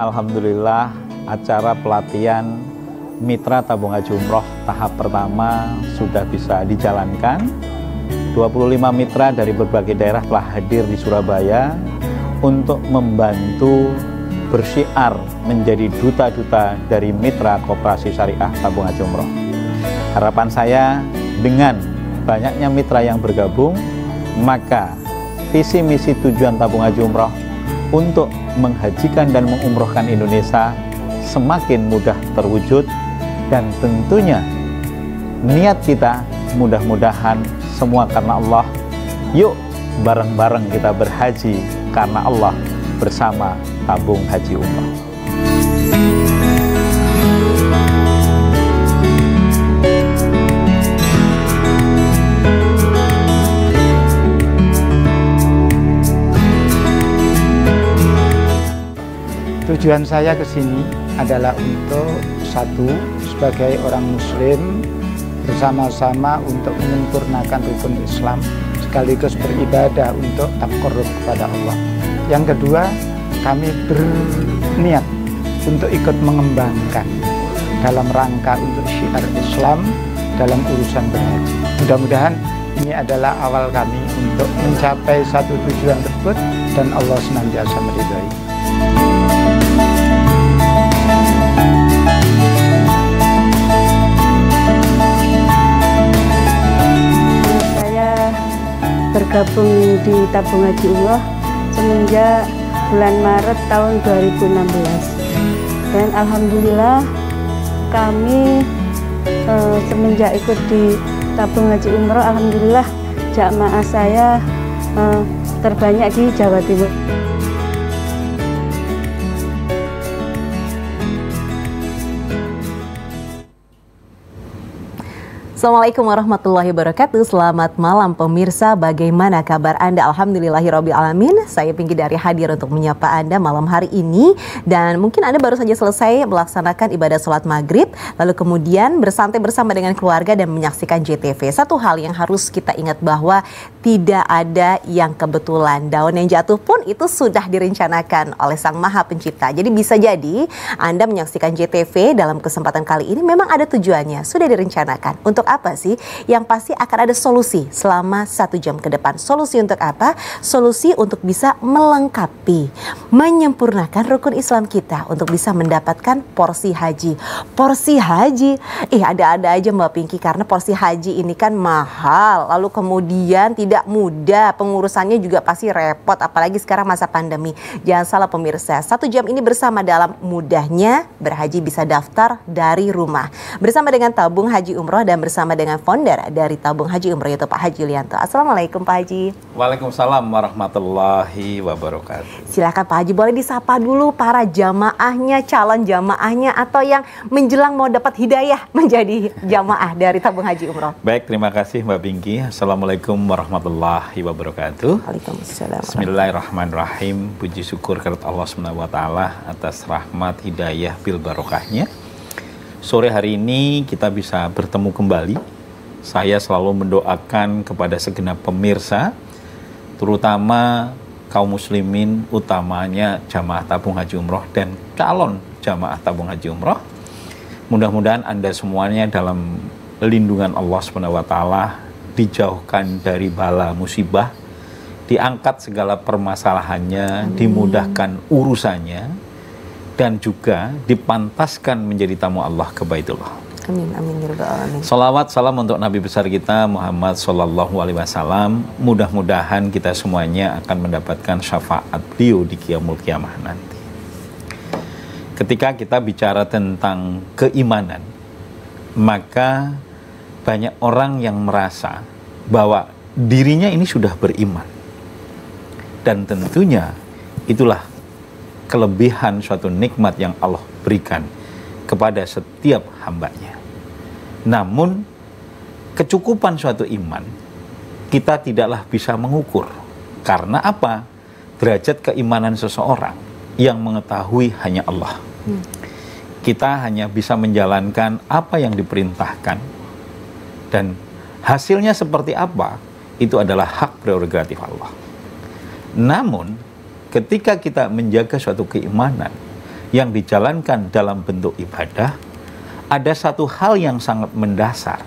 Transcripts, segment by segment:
Alhamdulillah acara pelatihan Mitra Tabung Haji Umroh tahap pertama sudah bisa dijalankan. 25 mitra dari berbagai daerah telah hadir di Surabaya untuk membantu bersyiar menjadi duta-duta dari Mitra Koperasi Syariah Tabung Haji Umroh. Harapan saya dengan banyaknya mitra yang bergabung, maka visi misi tujuan Tabung Haji Umroh untuk menghajikan dan mengumrohkan Indonesia semakin mudah terwujud, dan tentunya niat kita mudah-mudahan semua karena Allah. Yuk bareng-bareng kita berhaji karena Allah bersama Tabung Haji Umroh. Tujuan saya ke sini adalah untuk satu, sebagai orang Muslim bersama-sama untuk menyempurnakan rukun Islam, sekaligus beribadah untuk taqarrub kepada Allah. Yang kedua, kami berniat untuk ikut mengembangkan dalam rangka untuk syiar Islam dalam urusan berhaji. Mudah-mudahan ini adalah awal kami untuk mencapai satu tujuan tersebut dan Allah senantiasa meridhai. Bergabung di Tabung Haji Umroh semenjak bulan Maret tahun 2016, dan alhamdulillah kami semenjak ikut di Tabung Haji Umroh, alhamdulillah jamaah saya terbanyak di Jawa Timur. Assalamualaikum warahmatullahi wabarakatuh. Selamat malam pemirsa, bagaimana kabar Anda? Alhamdulillahirabbil alamin. Saya Pinky dari hadir untuk menyapa Anda malam hari ini. Dan mungkin Anda baru saja selesai melaksanakan ibadah sholat maghrib, lalu kemudian bersantai bersama dengan keluarga dan menyaksikan JTV. Satu hal yang harus kita ingat bahwa tidak ada yang kebetulan. Daun yang jatuh pun itu sudah direncanakan oleh Sang Maha Pencipta. Jadi bisa jadi Anda menyaksikan JTV dalam kesempatan kali ini memang ada tujuannya, sudah direncanakan. Untuk apa sih? Yang pasti akan ada solusi selama 1 jam ke depan. Solusi untuk apa? Solusi untuk bisa melengkapi, menyempurnakan rukun Islam kita untuk bisa mendapatkan porsi haji. Porsi haji, ada-ada aja Mbak Pinky, karena porsi haji ini kan mahal, lalu kemudian tidak mudah, pengurusannya juga pasti repot, apalagi sekarang masa pandemi. Jangan salah pemirsa, 1 jam ini bersama dalam mudahnya berhaji bisa daftar dari rumah. Bersama dengan Tabung Haji Umroh dan bersama dengan founder dari Tabung Haji Umroh, yaitu Pak Haji Yulianto. Assalamualaikum Pak Haji. Waalaikumsalam warahmatullahi wabarakatuh. Silakan Pak Haji, boleh disapa dulu para jamaahnya, calon jamaahnya, atau yang menjelang mau dapat hidayah menjadi jamaah dari Tabung Haji Umroh. Baik, terima kasih Mbak Pinky. Assalamualaikum warahmatullahi wabarakatuh. Waalaikumsalam. Bismillahirrahmanirrahim. Puji syukur kepada Allah SWT atas rahmat hidayah bil barokahnya. Sore hari ini kita bisa bertemu kembali. Saya selalu mendoakan kepada segenap pemirsa, terutama kaum muslimin, utamanya jamaah Tabung Haji Umroh dan calon jamaah Tabung Haji Umroh. Mudah-mudahan Anda semuanya dalam lindungan Allah SWT, dijauhkan dari bala musibah, diangkat segala permasalahannya, dimudahkan urusannya, dan juga dipantaskan menjadi tamu Allah ke Baitullah. Amin, amin, ya rabbal alamin. Salawat, salam untuk Nabi besar kita Muhammad Sallallahu Alaihi Wasallam. Mudah-mudahan kita semuanya akan mendapatkan syafaat beliau di Qiyamul Qiyamah nanti. Ketika kita bicara tentang keimanan, maka banyak orang yang merasa bahwa dirinya ini sudah beriman. Dan tentunya itulah kelebihan suatu nikmat yang Allah berikan kepada setiap hambanya. Namun kecukupan suatu iman kita tidaklah bisa mengukur. Karena apa? Derajat keimanan seseorang yang mengetahui hanya Allah. Kita hanya bisa menjalankan apa yang diperintahkan, dan hasilnya seperti apa itu adalah hak prerogatif Allah. Namun ketika kita menjaga suatu keimanan yang dijalankan dalam bentuk ibadah, ada satu hal yang sangat mendasar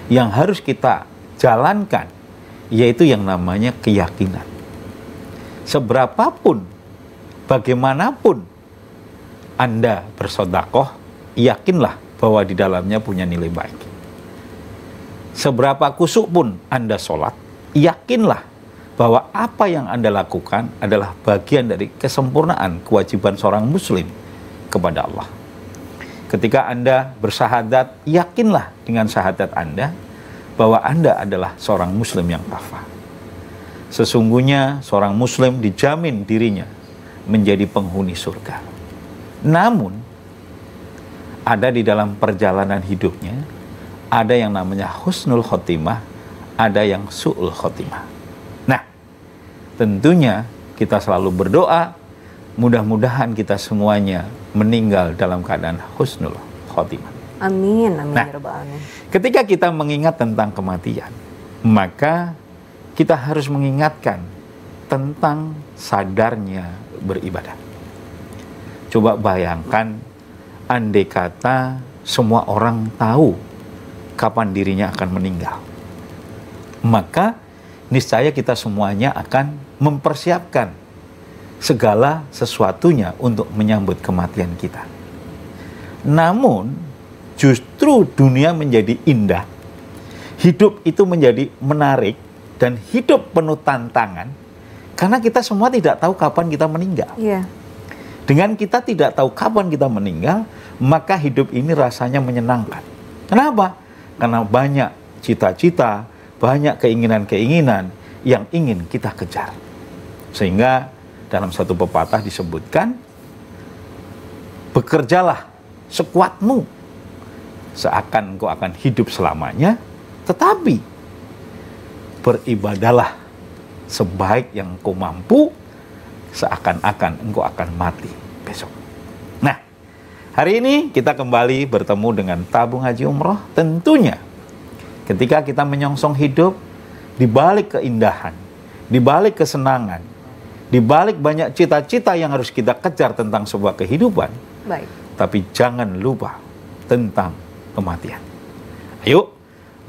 yang harus kita jalankan, yaitu yang namanya keyakinan. Seberapapun, bagaimanapun Anda bersedekah, yakinlah bahwa di dalamnya punya nilai baik. Seberapa kusuk pun Anda sholat, yakinlah bahwa apa yang Anda lakukan adalah bagian dari kesempurnaan kewajiban seorang muslim kepada Allah. Ketika Anda bersyahadat, yakinlah dengan syahadat Anda bahwa Anda adalah seorang muslim yang kafah. Sesungguhnya seorang muslim dijamin dirinya menjadi penghuni surga. Namun, ada di dalam perjalanan hidupnya, ada yang namanya husnul khotimah, ada yang su'ul khotimah. Nah, tentunya kita selalu berdoa, mudah-mudahan kita semuanya meninggal dalam keadaan husnul khotimah. Amin, amin. Nah, ketika kita mengingat tentang kematian, maka kita harus mengingatkan tentang sadarnya beribadah. Coba bayangkan, andai kata semua orang tahu kapan dirinya akan meninggal, maka niscaya kita semuanya akan mempersiapkan segala sesuatunya untuk menyambut kematian kita. Namun, justru dunia menjadi indah, hidup itu menjadi menarik, dan hidup penuh tantangan, karena kita semua tidak tahu kapan kita meninggal. Iya. Dengan kita tidak tahu kapan kita meninggal, maka hidup ini rasanya menyenangkan. Kenapa? Karena banyak cita-cita, banyak keinginan-keinginan yang ingin kita kejar. Sehingga dalam satu pepatah disebutkan, bekerjalah sekuatmu, seakan engkau akan hidup selamanya, tetapi beribadahlah sebaik yang engkau mampu, seakan-akan engkau akan mati besok. Nah, hari ini kita kembali bertemu dengan tabung haji umroh. Tentunya ketika kita menyongsong hidup, di balik keindahan, di balik kesenangan, di balik banyak cita-cita yang harus kita kejar tentang sebuah kehidupan, baik, tapi jangan lupa tentang kematian. Ayo,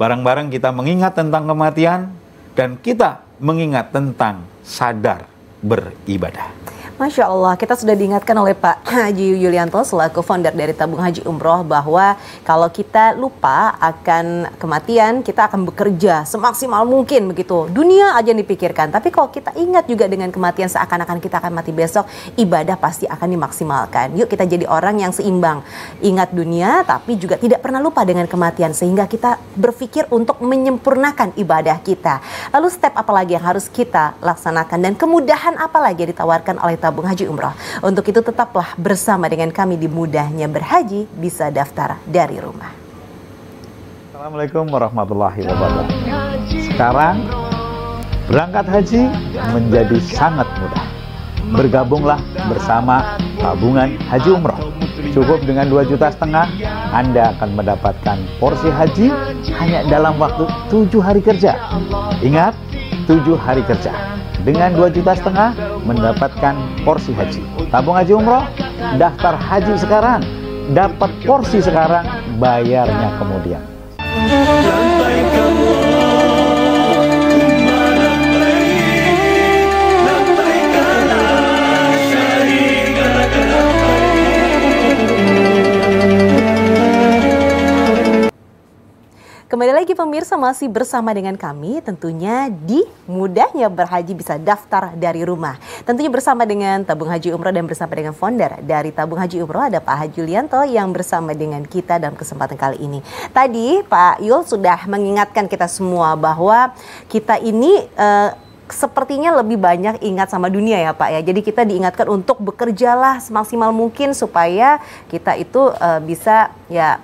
bareng-bareng kita mengingat tentang kematian, dan kita mengingat tentang sadar beribadah. Masya Allah, kita sudah diingatkan oleh Pak Haji Yulianto selaku founder dari Tabung Haji Umroh bahwa kalau kita lupa akan kematian, kita akan bekerja semaksimal mungkin begitu. Dunia aja dipikirkan, tapi kalau kita ingat juga dengan kematian seakan-akan kita akan mati besok, ibadah pasti akan dimaksimalkan. Yuk kita jadi orang yang seimbang. Ingat dunia, tapi juga tidak pernah lupa dengan kematian, sehingga kita berpikir untuk menyempurnakan ibadah kita. Lalu step apa lagi yang harus kita laksanakan, dan kemudahan apa lagi yang ditawarkan oleh Tabung Haji Umroh? Untuk itu tetaplah bersama dengan kami di Mudahnya Berhaji, bisa daftar dari rumah. Assalamualaikum warahmatullahi wabarakatuh. Sekarang berangkat haji menjadi sangat mudah. Bergabunglah bersama Tabungan Haji Umroh. Cukup dengan 2,5 juta, Anda akan mendapatkan porsi haji hanya dalam waktu 7 hari kerja. Ingat, 7 hari kerja. Dengan 2,5 juta mendapatkan porsi haji. Tabung Haji Umroh, daftar haji sekarang, dapat porsi sekarang, bayarnya kemudian. Kembali lagi pemirsa, masih bersama dengan kami tentunya di Mudahnya Berhaji, bisa daftar dari rumah. Tentunya bersama dengan Tabung Haji Umroh dan bersama dengan founder dari Tabung Haji Umroh, ada Pak Haji Yulianto yang bersama dengan kita dalam kesempatan kali ini. Tadi Pak Yul sudah mengingatkan kita semua bahwa kita ini sepertinya lebih banyak ingat sama dunia ya Pak ya. Jadi kita diingatkan untuk bekerjalah semaksimal mungkin supaya kita itu bisa ya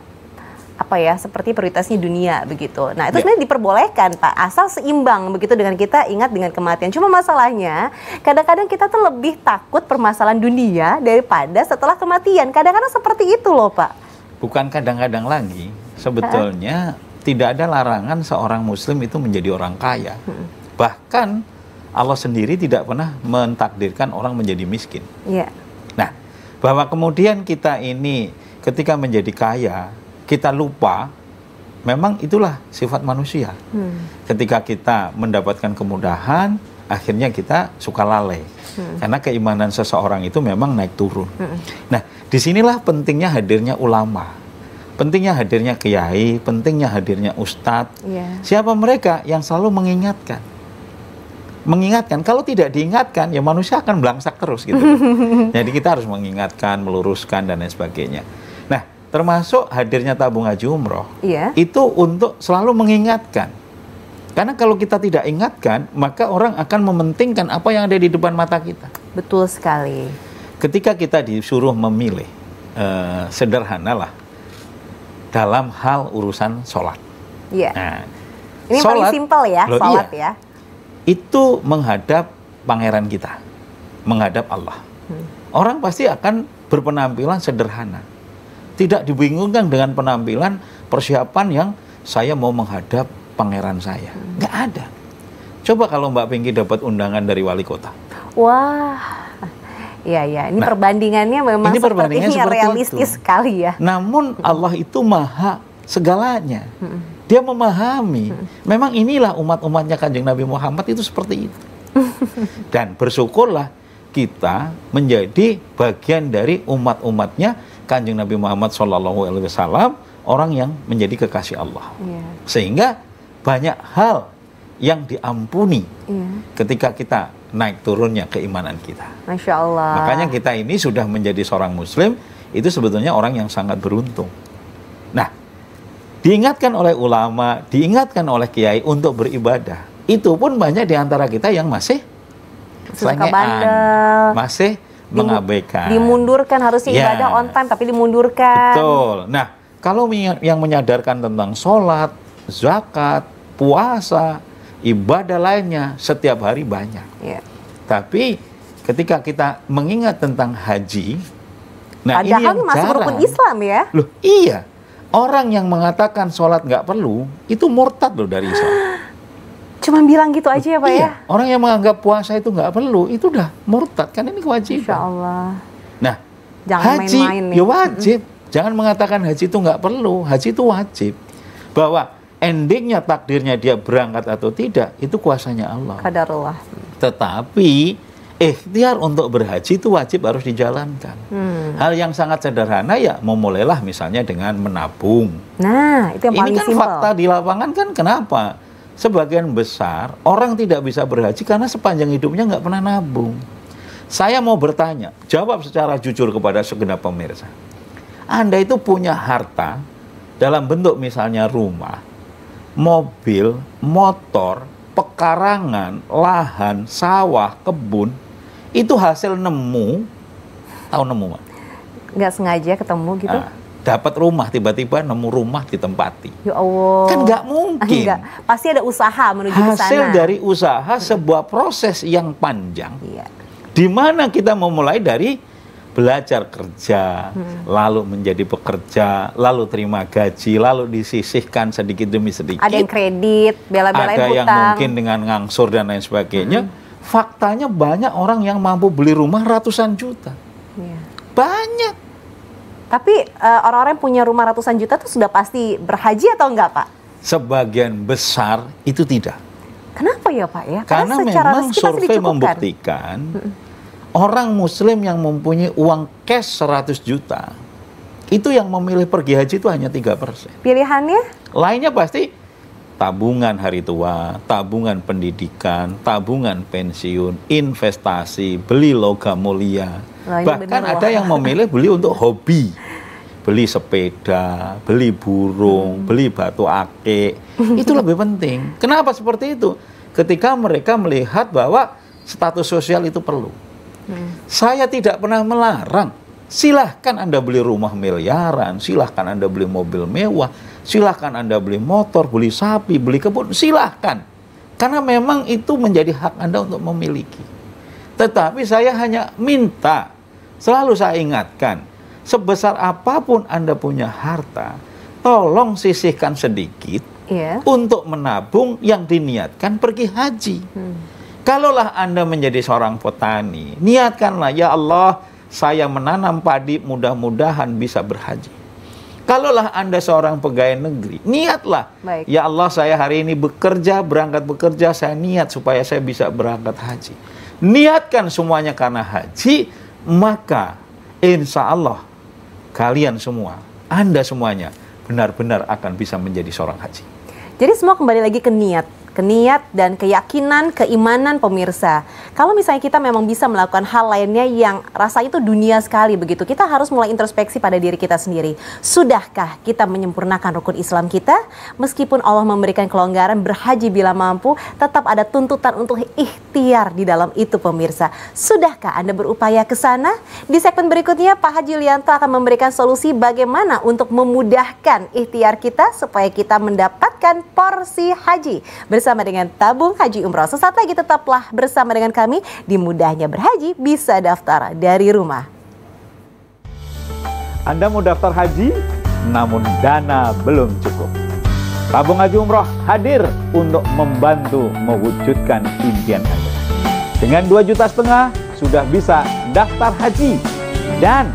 seperti prioritasnya dunia begitu. Nah itu sebenarnya diperbolehkan Pak, asal seimbang begitu dengan kita ingat dengan kematian. Cuma masalahnya kadang-kadang kita tuh lebih takut permasalahan dunia daripada setelah kematian. Kadang-kadang seperti itu loh Pak. Bukan kadang-kadang lagi, sebetulnya tidak ada larangan seorang muslim itu menjadi orang kaya. Bahkan Allah sendiri tidak pernah mentakdirkan orang menjadi miskin. Iya. Nah, Bahwa kemudian kita ini ketika menjadi kaya, kita lupa, memang itulah sifat manusia. Ketika kita mendapatkan kemudahan, akhirnya kita suka lalai. Karena keimanan seseorang itu memang naik turun. Nah, disinilah pentingnya hadirnya ulama. Pentingnya hadirnya kiai, pentingnya hadirnya ustadz. Siapa mereka yang selalu mengingatkan? Mengingatkan, kalau tidak diingatkan, ya manusia akan belangsak terus gitu. Jadi kita harus mengingatkan, meluruskan, dan lain sebagainya. Nah, termasuk hadirnya tabung haji umroh, itu untuk selalu mengingatkan. Karena kalau kita tidak ingatkan, maka orang akan mementingkan apa yang ada di depan mata kita. Betul sekali. Ketika kita disuruh memilih, sederhanalah, dalam hal urusan sholat. Nah, ini sholat, paling simpel ya, sholat ya. Itu menghadap pangeran kita, menghadap Allah. Orang pasti akan berpenampilan sederhana. Tidak dibingungkan dengan penampilan persiapan yang saya mau menghadap pangeran saya. Nggak ada. Coba kalau Mbak Pinky dapat undangan dari wali kota. Wah, iya. Ini perbandingannya memang seperti realistis sekali ya. Namun Allah itu maha segalanya. Dia memahami. Memang inilah umat-umatnya Kanjeng Nabi Muhammad itu seperti itu. Dan bersyukurlah kita menjadi bagian dari umat-umatnya Kanjeng Nabi Muhammad SAW, orang yang menjadi kekasih Allah. Sehingga banyak hal yang diampuni ketika kita naik turunnya keimanan kita. Masya Allah. Makanya kita ini sudah menjadi seorang muslim, itu sebetulnya orang yang sangat beruntung. Nah, diingatkan oleh ulama, diingatkan oleh kiai untuk beribadah. Itu pun banyak di antara kita yang masih selengean, masih mengabaikan. Dimundurkan, harusnya ibadah on time tapi dimundurkan. Betul. Nah, kalau yang menyadarkan tentang sholat, zakat, puasa, ibadah lainnya setiap hari banyak. Tapi ketika kita mengingat tentang haji, nah padahal ini yang masuk jarang. rukun Islam ya. Loh, iya. Orang yang mengatakan sholat nggak perlu, itu murtad loh dari Islam. Cuma bilang gitu aja ya Pak ya? Orang yang menganggap puasa itu nggak perlu, itu udah murtad. Kan ini kewajiban. Insya Allah. Nah, jangan haji main-main ya wajib. Jangan mengatakan haji itu nggak perlu. Haji itu wajib. Bahwa endingnya takdirnya dia berangkat atau tidak, itu kuasanya Allah. Qadarullah. Tetapi ikhtiar untuk berhaji itu wajib harus dijalankan. Hal yang sangat sederhana ya memulailah misalnya dengan menabung. Nah, itu yang paling Ini kan simpel. fakta di lapangan kan kenapa? Sebagian besar orang tidak bisa berhaji karena sepanjang hidupnya nggak pernah nabung. Saya mau bertanya, jawab secara jujur kepada segenap pemirsa. Anda itu punya harta dalam bentuk misalnya rumah, mobil, motor, pekarangan, lahan, sawah, kebun, itu hasil nemu, tahu nemu Mak? Nggak sengaja ketemu gitu? Dapat rumah, tiba-tiba nemu rumah ditempati. Ya Allah. Kan nggak mungkin. Enggak. Pasti ada usaha menuju ke sana. Hasil dari usaha sebuah proses yang panjang. Di mana kita memulai dari belajar kerja, lalu menjadi pekerja, lalu terima gaji, lalu disisihkan sedikit demi sedikit. Ada yang kredit, bela-belain hutang. Ada yang mungkin dengan ngangsur dan lain sebagainya. Faktanya banyak orang yang mampu beli rumah ratusan juta. Banyak. Tapi orang-orang yang punya rumah ratusan juta itu sudah pasti berhaji atau enggak Pak? Sebagian besar itu tidak. Kenapa ya Pak ya? Karena memang survei membuktikan orang muslim yang mempunyai uang cash 100 juta itu yang memilih pergi haji itu hanya 3%. Pilihannya? Lainnya pasti tabungan hari tua, tabungan pendidikan, tabungan pensiun, investasi, beli logam mulia. Bahkan ada yang memilih beli untuk hobi. Beli sepeda, beli burung, beli batu akik. Itu lebih penting. Kenapa seperti itu? Ketika mereka melihat bahwa status sosial itu perlu. Saya tidak pernah melarang. Silahkan Anda beli rumah miliaran, silahkan Anda beli mobil mewah, silahkan Anda beli motor, beli sapi, beli kebun, silahkan. Karena memang itu menjadi hak Anda untuk memiliki. Tetapi saya hanya minta, selalu saya ingatkan, sebesar apapun Anda punya harta, tolong sisihkan sedikit untuk menabung yang diniatkan pergi haji. Kalaulah Anda menjadi seorang petani, niatkanlah, ya Allah, saya menanam padi, mudah-mudahan bisa berhaji. Kalaulah Anda seorang pegawai negeri, niatlah. Baik. Ya Allah, saya hari ini berangkat bekerja, saya niat supaya saya bisa berangkat haji. Niatkan semuanya karena haji, maka insya Allah kalian semua, Anda semuanya benar-benar akan bisa menjadi seorang haji. Jadi semua kembali lagi ke niat dan keyakinan, keimanan pemirsa. Kalau misalnya kita memang bisa melakukan hal lainnya yang rasa itu dunia sekali begitu, kita harus mulai introspeksi pada diri kita sendiri. Sudahkah kita menyempurnakan rukun Islam kita? Meskipun Allah memberikan kelonggaran berhaji bila mampu, tetap ada tuntutan untuk ikhtiar di dalam itu pemirsa. Sudahkah Anda berupaya ke sana? Di segmen berikutnya Pak Haji Yulianto akan memberikan solusi bagaimana untuk memudahkan ikhtiar kita supaya kita mendapatkan porsi haji. Bersama dengan tabung haji umroh. Sesaat lagi tetaplah bersama dengan kami di Mudahnya Berhaji Bisa Daftar dari Rumah. Anda mau daftar haji, namun dana belum cukup. Tabung Haji Umroh hadir untuk membantu mewujudkan impian Anda. Dengan 2,5 juta sudah bisa daftar haji dan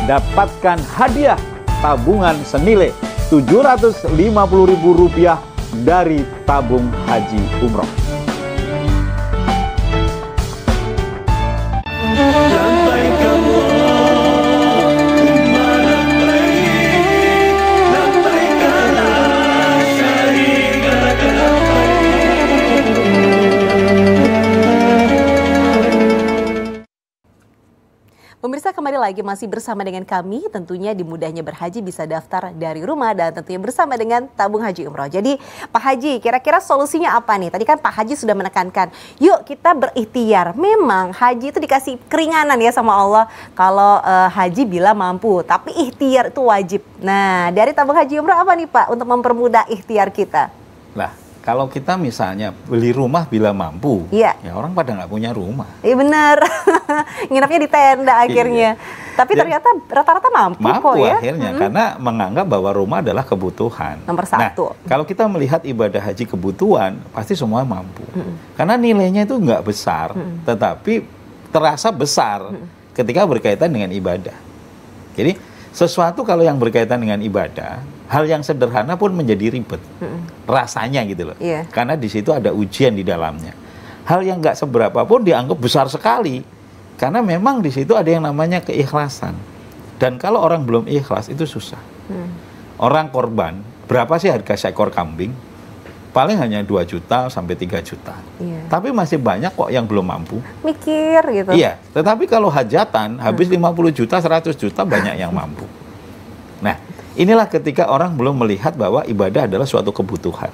dapatkan hadiah tabungan senilai Rp750.000 dari tabung haji umroh. Pemirsa, kembali lagi masih bersama dengan kami, tentunya di Mudahnya Berhaji Bisa Daftar dari Rumah, dan tentunya bersama dengan tabung haji umroh. Jadi Pak Haji, kira-kira solusinya apa nih? Tadi kan Pak Haji sudah menekankan, yuk kita berikhtiar. Memang haji itu dikasih keringanan ya sama Allah kalau haji bila mampu, tapi ikhtiar itu wajib. Nah, dari tabung haji umroh apa nih Pak untuk mempermudah ikhtiar kita? Lah, kalau kita misalnya beli rumah bila mampu, ya orang pada nggak punya rumah. Iya benar, nginapnya di tenda akhirnya. Tapi ternyata rata-rata mampu kok ya. Akhirnya, karena menganggap bahwa rumah adalah kebutuhan. Nomor 1. Nah, kalau kita melihat ibadah haji kebutuhan, pasti semua mampu. Karena nilainya itu nggak besar, tetapi terasa besar ketika berkaitan dengan ibadah. Jadi, sesuatu kalau yang berkaitan dengan ibadah, hal yang sederhana pun menjadi ribet, rasanya gitu loh. Karena di situ ada ujian di dalamnya. Hal yang nggak seberapa pun dianggap besar sekali, karena memang di situ ada yang namanya keikhlasan. Dan kalau orang belum ikhlas itu susah. Orang korban, berapa sih harga seekor kambing? Paling hanya 2 juta sampai 3 juta. Tapi masih banyak kok yang belum mampu. Mikir gitu. Iya, tetapi kalau hajatan habis 50 juta, 100 juta banyak yang mampu. Nah, inilah ketika orang belum melihat bahwa ibadah adalah suatu kebutuhan.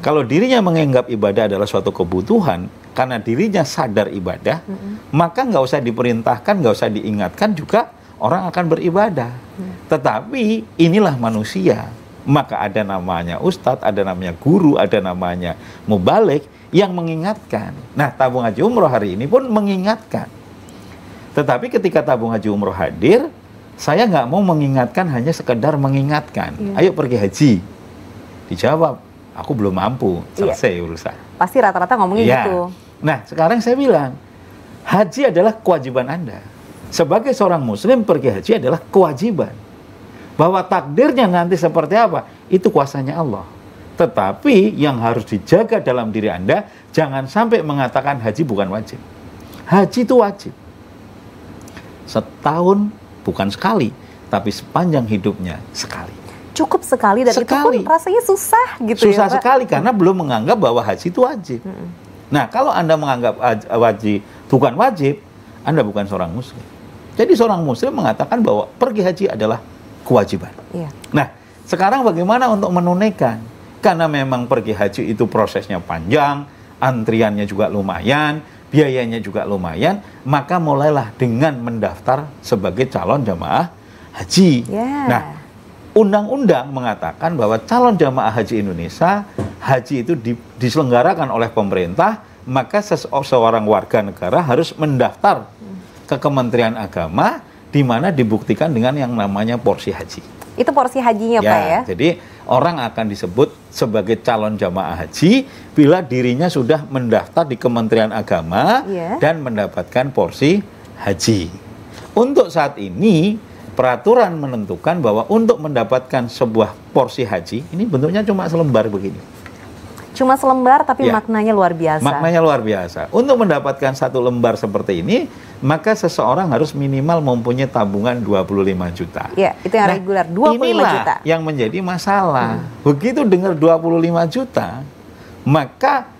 Kalau dirinya menganggap ibadah adalah suatu kebutuhan, karena dirinya sadar ibadah, maka nggak usah diperintahkan, nggak usah diingatkan juga orang akan beribadah. Tetapi inilah manusia. Maka ada namanya ustadz, ada namanya guru, ada namanya mubalik yang mengingatkan. Nah, tabung haji umroh hari ini pun mengingatkan. Tetapi ketika tabung haji umroh hadir, saya nggak mau mengingatkan hanya sekedar mengingatkan. Ayo pergi haji. Dijawab, aku belum mampu. Selesai urusan. Pasti rata-rata ngomongin gitu. Nah, sekarang saya bilang, haji adalah kewajiban Anda. Sebagai seorang muslim, pergi haji adalah kewajiban. Bahwa takdirnya nanti seperti apa, itu kuasanya Allah. Tetapi yang harus dijaga dalam diri Anda, jangan sampai mengatakan haji bukan wajib. Haji itu wajib. Setahun bukan sekali, tapi sepanjang hidupnya sekali. Cukup sekali, dan itu pun rasanya susah gitu. Susah sekali karena belum menganggap bahwa haji itu wajib. Nah, kalau Anda menganggap haji bukan wajib, Anda bukan seorang muslim. Jadi seorang muslim mengatakan bahwa pergi haji adalah kewajiban. Nah, sekarang bagaimana untuk menunaikan? Karena memang pergi haji itu prosesnya panjang, antriannya juga lumayan, biayanya juga lumayan, maka mulailah dengan mendaftar sebagai calon jamaah haji. Nah, undang-undang mengatakan bahwa calon jamaah haji Indonesia, haji itu diselenggarakan oleh pemerintah, maka seorang warga negara harus mendaftar ke Kementerian Agama, di mana dibuktikan dengan yang namanya porsi haji. Itu porsi hajinya Pak ya? Jadi orang akan disebut sebagai calon jamaah haji bila dirinya sudah mendaftar di Kementerian Agama dan mendapatkan porsi haji. untuk saat ini peraturan menentukan bahwa untuk mendapatkan sebuah porsi haji, ini bentuknya cuma selembar begini. Cuma selembar tapi Ya. maknanya luar biasa. Maknanya luar biasa. Untuk mendapatkan satu lembar seperti ini, maka seseorang harus minimal mempunyai tabungan 25 juta. Ya, itu yang reguler, 25 inilah juta. yang menjadi masalah. Begitu dengar 25 juta, maka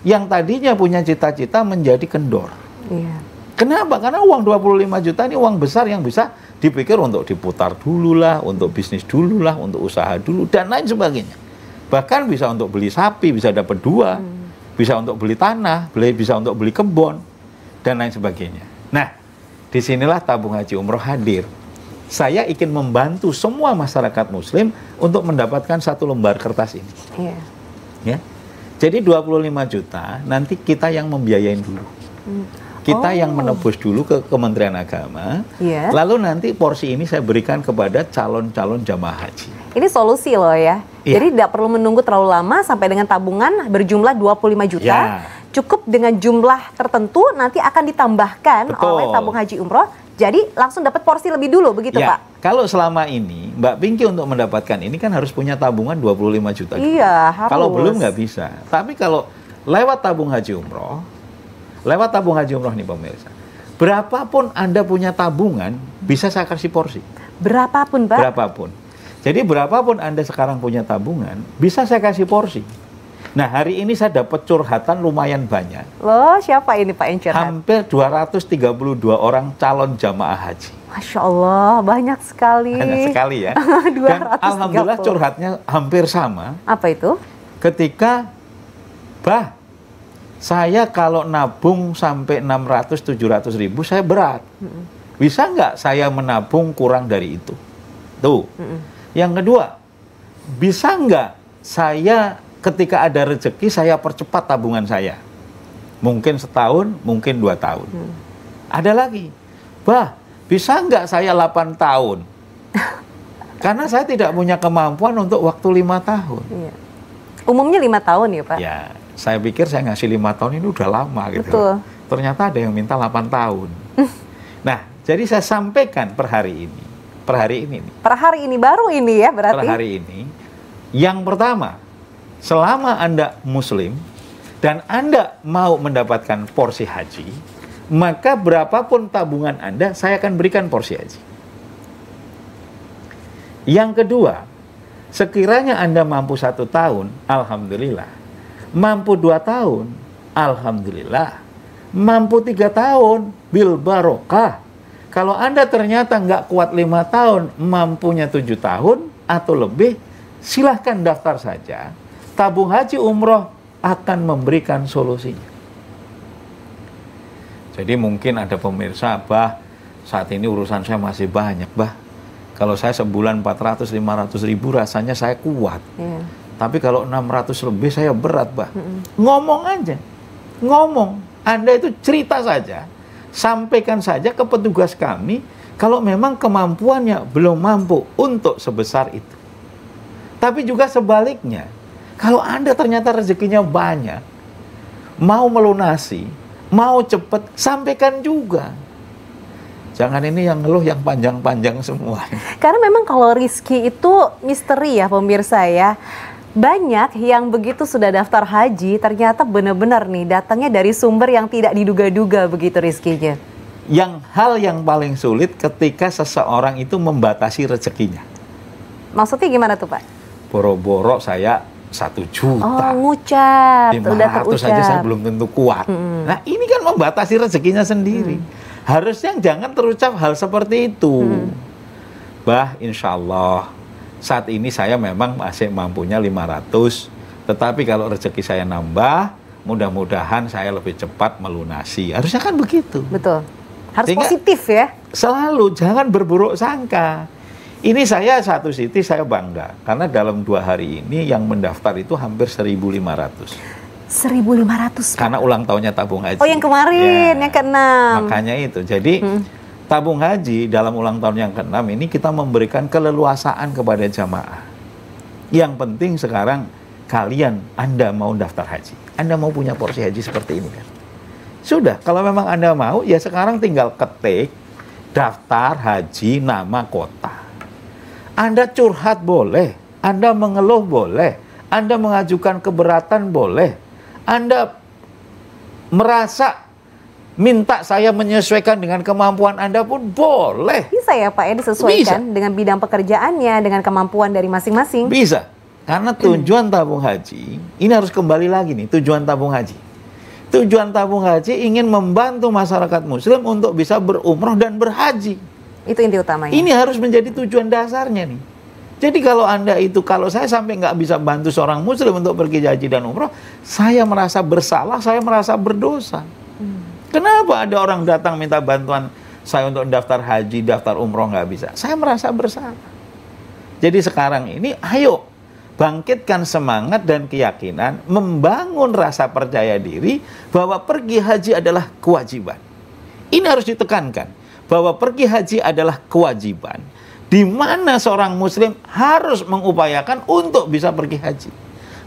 yang tadinya punya cita-cita menjadi kendor. Iya. Kenapa? Karena uang 25 juta ini uang besar yang bisa dipikir untuk diputar dulu lah, untuk bisnis dulu lah, untuk usaha dulu, dan lain sebagainya. Bahkan bisa untuk beli sapi, bisa dapat 2, bisa untuk beli tanah, bisa untuk beli kebun, dan lain sebagainya. Nah, disinilah tabung haji umroh hadir. Saya ingin membantu semua masyarakat muslim untuk mendapatkan satu lembar kertas ini. Iya. Ya. Jadi 25 juta, nanti kita yang membiayain dulu. Kita yang menebus dulu ke Kementerian Agama, Iya. lalu nanti porsi ini saya berikan kepada calon-calon jamaah haji. Ini solusi loh ya. Iya. Jadi tidak perlu menunggu terlalu lama sampai dengan tabungan berjumlah 25 juta. Ya. Cukup dengan jumlah tertentu nanti akan ditambahkan Betul. oleh tabung haji umroh. Jadi langsung dapat porsi lebih dulu begitu Ya, Pak? kalau selama ini Mbak Pinky untuk mendapatkan ini kan harus punya tabungan 25 juta. Iya, harus. Kalau belum nggak bisa. Tapi kalau lewat tabung haji umroh nih pemirsa, berapapun Anda punya tabungan, bisa saya kasih porsi. Berapapun Pak? Berapapun. Jadi berapapun Anda sekarang punya tabungan, bisa saya kasih porsi. Nah, hari ini saya dapat curhatan lumayan banyak. Loh, siapa ini Pak yang curhat? Hampir 232 orang calon jamaah haji. Masya Allah, banyak sekali. Banyak sekali ya. 230. Dan alhamdulillah curhatnya hampir sama. Apa itu? Ketika, saya kalau nabung sampai 600-700 ribu, saya berat. Bisa nggak saya menabung kurang dari itu? Tuh. Yang kedua, bisa nggak saya ketika ada rezeki, saya percepat tabungan saya? Mungkin setahun, mungkin 2 tahun. Ada lagi, bisa nggak saya 8 tahun? Karena saya tidak punya kemampuan untuk waktu 5 tahun. Iya. Umumnya 5 tahun ya Pak? Ya, saya pikir saya ngasih 5 tahun ini udah lama gitu. Betul. Ternyata ada yang minta 8 tahun. Nah, jadi saya sampaikan per hari ini. Per hari ini nih. Per hari ini baru ini ya berarti? Per hari ini. Yang pertama, selama Anda muslim dan Anda mau mendapatkan porsi haji, maka berapapun tabungan Anda, saya akan berikan porsi haji. Yang kedua, sekiranya Anda mampu 1 tahun, alhamdulillah. Mampu 2 tahun, alhamdulillah. Mampu 3 tahun, bil barokah. Kalau Anda ternyata nggak kuat 5 tahun, mampunya 7 tahun atau lebih, silahkan daftar saja. Tabung haji umroh akan memberikan solusinya. Jadi mungkin ada pemirsa, saat ini urusan saya masih banyak, Kalau saya sebulan 400-500 ribu rasanya saya kuat. Iya. Tapi kalau 600 lebih saya berat, Ngomong aja. Ngomong. Anda itu cerita saja. Sampaikan saja ke petugas kami kalau memang kemampuannya belum mampu untuk sebesar itu. Tapi juga sebaliknya, kalau Anda ternyata rezekinya banyak, mau melunasi, mau cepat, sampaikan juga. Jangan ini yang ngeluh yang panjang-panjang semua. Karena memang kalau rizki itu misteri ya pemirsa ya. Banyak yang begitu sudah daftar haji ternyata benar-benar nih datangnya dari sumber yang tidak diduga-duga begitu rizkinya. Hal yang paling sulit ketika seseorang itu membatasi rezekinya. Maksudnya gimana tuh Pak? Boro-boro saya 1 juta. Oh, ngucap. Udah 500 terucap. saja saya belum tentu kuat. Nah, ini kan membatasi rezekinya sendiri. Harusnya jangan terucap hal seperti itu. Insya Allah saat ini saya memang masih mampunya 500. Tetapi kalau rezeki saya nambah, mudah-mudahan saya lebih cepat melunasi. Harusnya kan begitu. Betul. Harus Sehingga positif ya. Selalu, jangan berburuk sangka. Ini saya satu sisi saya bangga. Karena dalam 2 hari ini yang mendaftar itu hampir 1.500. 1.500 Pak. Karena ulang tahunnya tabung haji. Oh yang kemarin, Ya, yang ke-6. Makanya itu. Jadi tabung haji dalam ulang tahun yang ke-6 ini kita memberikan keleluasaan kepada jamaah. Yang penting sekarang kalian, Anda mau daftar haji. Anda mau punya porsi haji seperti ini kan. Sudah, kalau memang Anda mau, ya sekarang tinggal ketik daftar haji nama kota. Anda curhat boleh, Anda mengeluh boleh, Anda mengajukan keberatan boleh, Anda merasa minta saya menyesuaikan dengan kemampuan Anda pun boleh. Bisa ya Pak ya disesuaikan dengan bidang pekerjaannya, dengan kemampuan dari masing-masing? Bisa. Karena tujuan tabung haji, ini harus kembali lagi nih, tujuan tabung haji. Tujuan tabung haji ingin membantu masyarakat muslim untuk bisa berumroh dan berhaji. Itu inti utamanya. Ini harus menjadi tujuan dasarnya nih. Jadi kalau kalau saya sampai nggak bisa bantu seorang muslim untuk pergi haji dan umroh, saya merasa bersalah, saya merasa berdosa. Kenapa ada orang datang minta bantuan saya untuk daftar haji, daftar umroh nggak bisa? Saya merasa bersalah. Jadi sekarang ini, ayo bangkitkan semangat dan keyakinan, membangun rasa percaya diri bahwa pergi haji adalah kewajiban. Ini harus ditekankan, bahwa pergi haji adalah kewajiban, di mana seorang muslim harus mengupayakan untuk bisa pergi haji.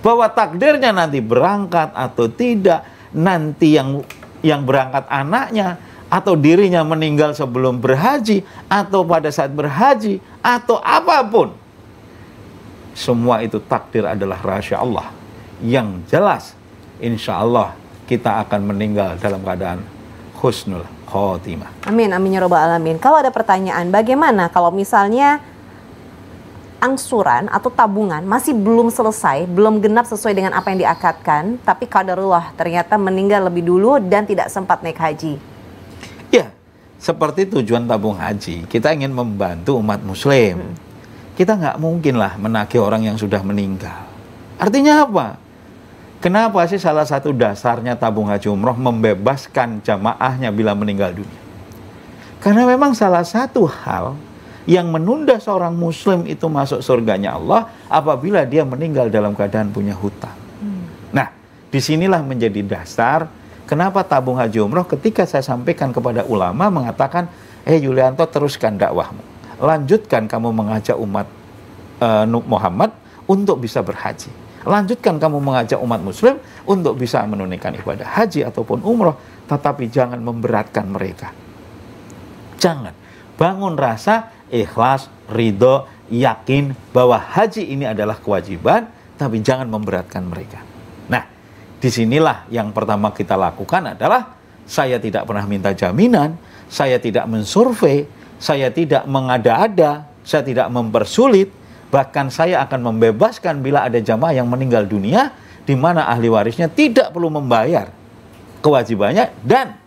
Bahwa takdirnya nanti berangkat atau tidak, nanti yang berangkat anaknya, atau dirinya meninggal sebelum berhaji, atau pada saat berhaji, atau apapun. Semua itu takdir adalah rahasia Allah. Yang jelas, insya Allah kita akan meninggal dalam keadaan husnul khotimah. Amin, amin ya robbal alamin. Kalau ada pertanyaan, bagaimana kalau misalnya angsuran atau tabungan masih belum selesai, belum genap sesuai dengan apa yang diakadkan, tapi qadarullah ternyata meninggal lebih dulu dan tidak sempat naik haji? Ya, seperti tujuan tabung haji, kita ingin membantu umat muslim. Kita nggak mungkin lah menagih orang yang sudah meninggal. Artinya apa? Kenapa sih salah satu dasarnya tabung haji umroh membebaskan jamaahnya bila meninggal dunia? Karena memang salah satu hal yang menunda seorang muslim itu masuk surganya Allah apabila dia meninggal dalam keadaan punya hutang. Nah, disinilah menjadi dasar kenapa tabung haji umroh ketika saya sampaikan kepada ulama mengatakan, Yulianto teruskan dakwahmu, lanjutkan kamu mengajak umat Muhammad untuk bisa berhaji, lanjutkan kamu mengajak umat muslim untuk bisa menunaikan ibadah haji ataupun umroh, tetapi jangan memberatkan mereka. Jangan. Bangun rasa ikhlas, ridho, yakin bahwa haji ini adalah kewajiban, tapi jangan memberatkan mereka. Nah, disinilah yang pertama kita lakukan adalah saya tidak pernah minta jaminan, saya tidak mensurvei, saya tidak mengada-ada, saya tidak mempersulit, bahkan saya akan membebaskan bila ada jamaah yang meninggal dunia, di mana ahli warisnya tidak perlu membayar kewajibannya, dan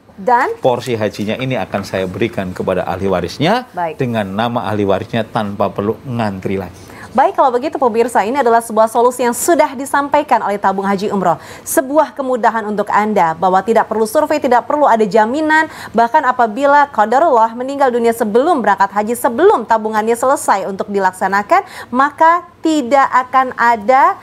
porsi hajinya ini akan saya berikan kepada ahli warisnya. Baik. Dengan nama ahli warisnya tanpa perlu ngantri lagi. Baik, kalau begitu pemirsa, ini adalah sebuah solusi yang sudah disampaikan oleh tabung haji umroh. Sebuah kemudahan untuk Anda bahwa tidak perlu survei, tidak perlu ada jaminan. Bahkan apabila qadarullah meninggal dunia sebelum berangkat haji, sebelum tabungannya selesai untuk dilaksanakan, maka tidak akan ada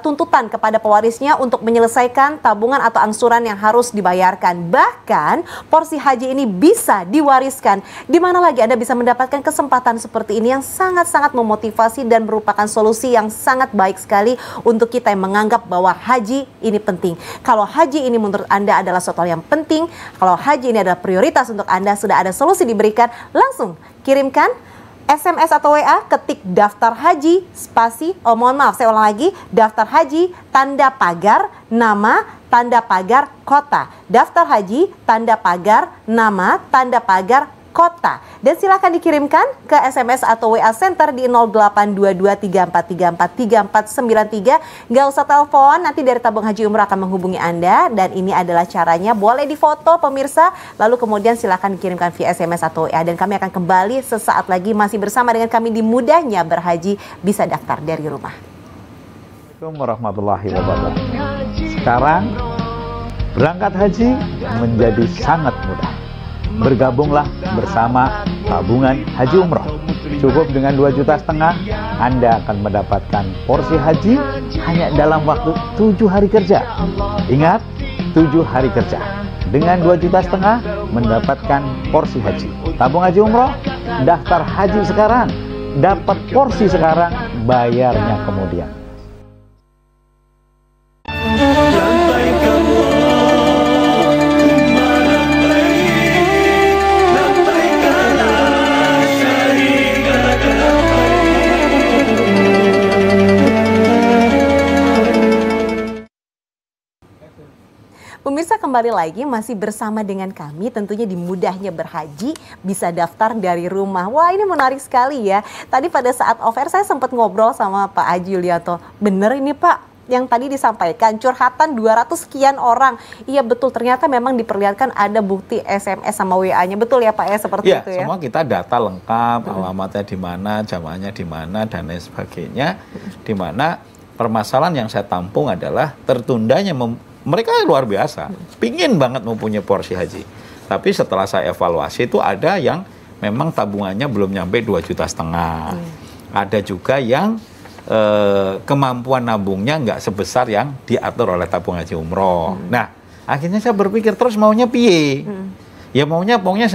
tuntutan kepada pewarisnya untuk menyelesaikan tabungan atau angsuran yang harus dibayarkan. Bahkan porsi haji ini bisa diwariskan. Di mana lagi Anda bisa mendapatkan kesempatan seperti ini yang sangat-sangat memotivasi dan merupakan solusi yang sangat baik sekali untuk kita yang menganggap bahwa haji ini penting. Kalau haji ini menurut Anda adalah sesuatu yang penting, kalau haji ini adalah prioritas untuk Anda, sudah ada solusi diberikan, langsung kirimkan SMS atau WA, ketik daftar haji, spasi, mohon maaf saya ulang lagi, daftar haji, tanda pagar, nama, tanda pagar, kota. Daftar haji, tanda pagar, nama, tanda pagar, kota. Dan silakan dikirimkan ke SMS atau WA Center di 082234343493. Nggak usah telepon, nanti dari tabung haji umroh akan menghubungi Anda. Dan ini adalah caranya, boleh difoto pemirsa, lalu kemudian silakan dikirimkan via SMS atau WA. Dan kami akan kembali sesaat lagi masih bersama dengan kami di Mudahnya Berhaji, bisa daftar dari rumah. Assalamualaikum warahmatullahi wabarakatuh. Sekarang berangkat haji menjadi sangat mudah. Bergabunglah bersama tabungan haji umroh. Cukup dengan 2,5 juta, Anda akan mendapatkan porsi haji hanya dalam waktu 7 hari kerja. Ingat, 7 hari kerja. Dengan 2,5 juta mendapatkan porsi haji. Tabung haji umroh, daftar haji sekarang, dapat porsi sekarang, bayarnya kemudian. Pemirsa, kembali lagi masih bersama dengan kami tentunya di Mudahnya Berhaji, bisa daftar dari rumah. Wah, ini menarik sekali ya. Tadi pada saat off-air saya sempat ngobrol sama Pak Haji Yulianto. Bener ini Pak, yang tadi disampaikan, curhatan 200 sekian orang. Iya betul, ternyata memang diperlihatkan ada bukti SMS sama WA-nya. Betul ya Pak ya, seperti Ya, itu ya? semua kita data lengkap, alamatnya di mana, jamaahnya di mana, dan lain sebagainya. Di mana permasalahan yang saya tampung adalah tertundanya mereka luar biasa, pingin banget mempunyai porsi haji. Tapi setelah saya evaluasi itu ada yang memang tabungannya belum nyampe 2,5 juta. Ada juga yang kemampuan nabungnya nggak sebesar yang diatur oleh tabung haji umroh. Nah, akhirnya saya berpikir terus maunya piye? Ya maunya pokoknya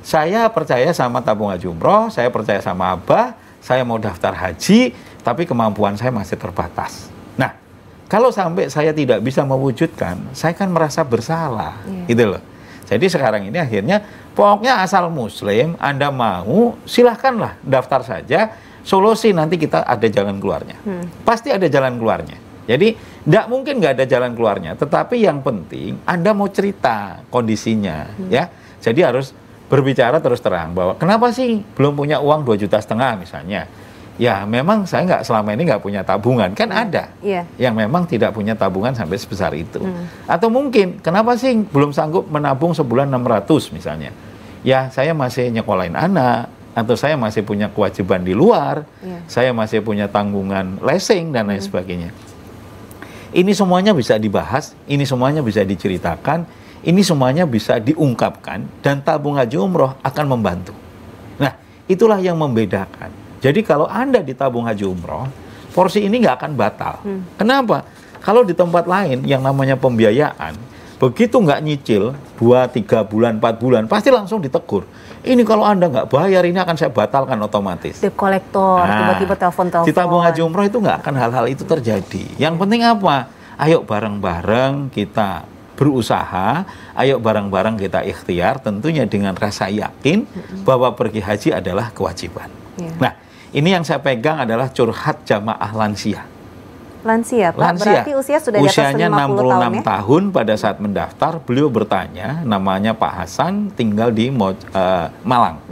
saya percaya sama tabung haji umroh, saya percaya sama Abah, saya mau daftar haji, tapi kemampuan saya masih terbatas. Nah, kalau sampai saya tidak bisa mewujudkan, saya kan merasa bersalah, gitu loh. Jadi sekarang ini akhirnya, pokoknya asal Muslim, Anda mau, silahkanlah daftar saja, solusi nanti kita ada jalan keluarnya. Pasti ada jalan keluarnya. Jadi, tidak mungkin nggak ada jalan keluarnya, tetapi yang penting, Anda mau cerita kondisinya, ya. Jadi harus berbicara terus terang, bahwa kenapa sih belum punya uang 2,5 juta misalnya. Ya memang saya selama ini nggak punya tabungan, kan ada yang memang tidak punya tabungan sampai sebesar itu. Atau mungkin kenapa sih belum sanggup menabung sebulan 600 misalnya. Ya saya masih nyekolahin anak, atau saya masih punya kewajiban di luar, saya masih punya tanggungan leasing dan lain sebagainya. Ini semuanya bisa dibahas, ini semuanya bisa diceritakan, ini semuanya bisa diungkapkan, dan tabung haji umroh akan membantu. Nah, itulah yang membedakan. Jadi kalau Anda di tabung haji umroh, porsi ini nggak akan batal. Kenapa? Kalau di tempat lain yang namanya pembiayaan, begitu nggak nyicil 2, 3 bulan, 4 bulan, pasti langsung ditegur. Ini kalau Anda nggak bayar, ini akan saya batalkan otomatis. Debt collector, tiba-tiba telepon-telepon. Di tabung haji umroh itu nggak akan hal-hal itu terjadi. Yang penting apa? Ayo bareng-bareng kita berusaha, ayo bareng-bareng kita ikhtiar, tentunya dengan rasa yakin bahwa pergi haji adalah kewajiban. Nah, ini yang saya pegang adalah curhat jamaah lansia. Lansia, Pak? Lansia. Berarti usia sudah di atas 50 Usianya 66 tahun ya? tahun pada saat mendaftar, beliau bertanya, namanya Pak Hasan, tinggal di Malang.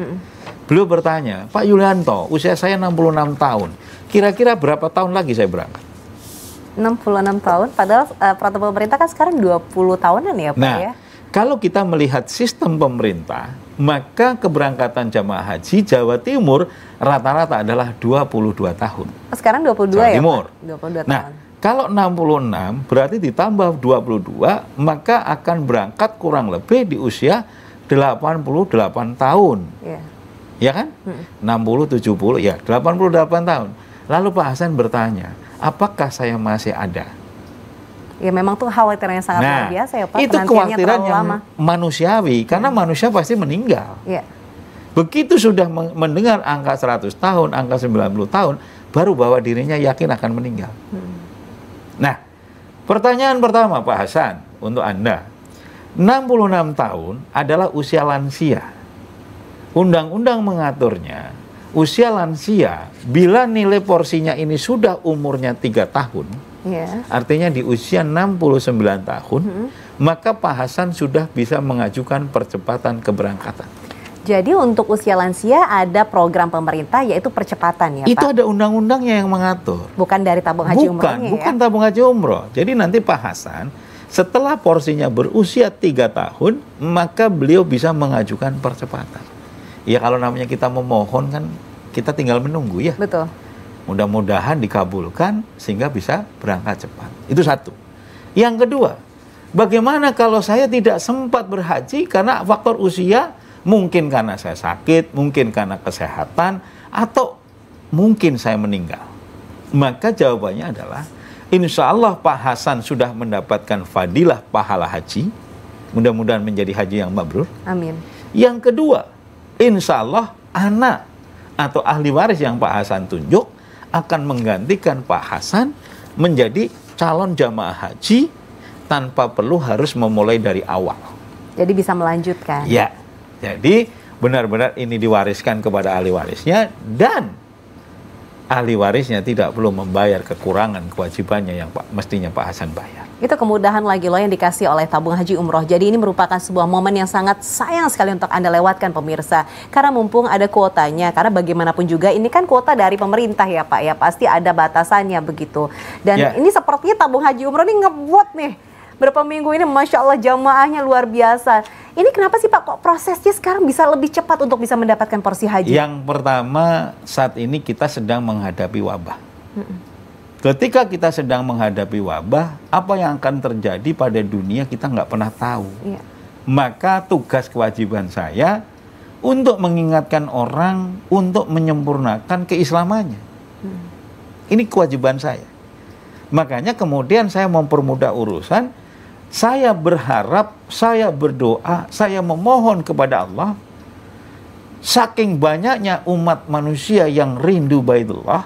Beliau bertanya, Pak Yulianto, usia saya 66 tahun, kira-kira berapa tahun lagi saya berangkat? 66 tahun, padahal peraturan pemerintah kan sekarang 20 tahunan ya Pak ya? Kalau kita melihat sistem pemerintah, maka keberangkatan jamaah haji Jawa Timur rata-rata adalah 22 tahun. Sekarang 22 Jawa ya Timur. Pak? 22 nah, tahun. Kalau 66 berarti ditambah 22, maka akan berangkat kurang lebih di usia 88 tahun. Ya kan? 60, 70, ya 88 tahun. Lalu Pak Hasan bertanya, apakah saya masih ada? Ya memang tuh khawatiran yang sangat luar biasa ya Pak. Itu kekhawatiran yang lama. Manusiawi, karena manusia pasti meninggal. Begitu sudah mendengar angka 100 tahun, angka 90 tahun, baru bahwa dirinya yakin akan meninggal. Nah, pertanyaan pertama Pak Hasan untuk Anda, 66 tahun adalah usia lansia. Undang-undang mengaturnya, usia lansia, bila nilai porsinya ini sudah umurnya 3 tahun, artinya di usia 69 tahun, maka Pak Hasan sudah bisa mengajukan percepatan keberangkatan. Jadi untuk usia lansia ada program pemerintah yaitu percepatan ya Pak? Itu ada undang-undangnya yang mengatur. Bukan dari tabung haji umrohnya ya? Bukan tabung haji umroh. Jadi nanti Pak Hasan setelah porsinya berusia 3 tahun, maka beliau bisa mengajukan percepatan. Ya kalau namanya kita memohon kan, kita tinggal menunggu ya. Betul. Mudah-mudahan dikabulkan sehingga bisa berangkat cepat. Itu satu. Yang kedua, bagaimana kalau saya tidak sempat berhaji karena faktor usia, mungkin karena saya sakit, mungkin karena kesehatan, atau mungkin saya meninggal. Maka jawabannya adalah, insya Allah Pak Hasan sudah mendapatkan fadilah pahala haji. Mudah-mudahan menjadi haji yang mabrur. Amin. Yang kedua, insya Allah anak atau ahli waris yang Pak Hasan tunjuk akan menggantikan Pak Hasan menjadi calon jamaah haji tanpa perlu harus memulai dari awal. Jadi bisa melanjutkan. Ya, jadi benar-benar ini diwariskan kepada ahli warisnya, dan ahli warisnya tidak perlu membayar kekurangan kewajibannya yang mestinya Pak Hasan bayar. Itu kemudahan lagi loh yang dikasih oleh tabung haji umroh. Jadi ini merupakan sebuah momen yang sangat sayang sekali untuk Anda lewatkan pemirsa. Karena mumpung ada kuotanya, karena bagaimanapun juga ini kan kuota dari pemerintah ya Pak ya. Pasti ada batasannya begitu. Dan ini sepertinya tabung haji umroh ini ngebut nih. Berapa minggu ini Masya Allah jamaahnya luar biasa. Ini kenapa sih Pak kok prosesnya sekarang bisa lebih cepat untuk bisa mendapatkan porsi haji? Yang pertama saat ini kita sedang menghadapi wabah. Ketika kita sedang menghadapi wabah, apa yang akan terjadi pada dunia kita nggak pernah tahu. Maka tugas kewajiban saya untuk mengingatkan orang untuk menyempurnakan keislamannya. Ini kewajiban saya. Makanya kemudian saya mempermudah urusan. Saya berharap, saya berdoa, saya memohon kepada Allah. Saking banyaknya umat manusia yang rindu Baitullah,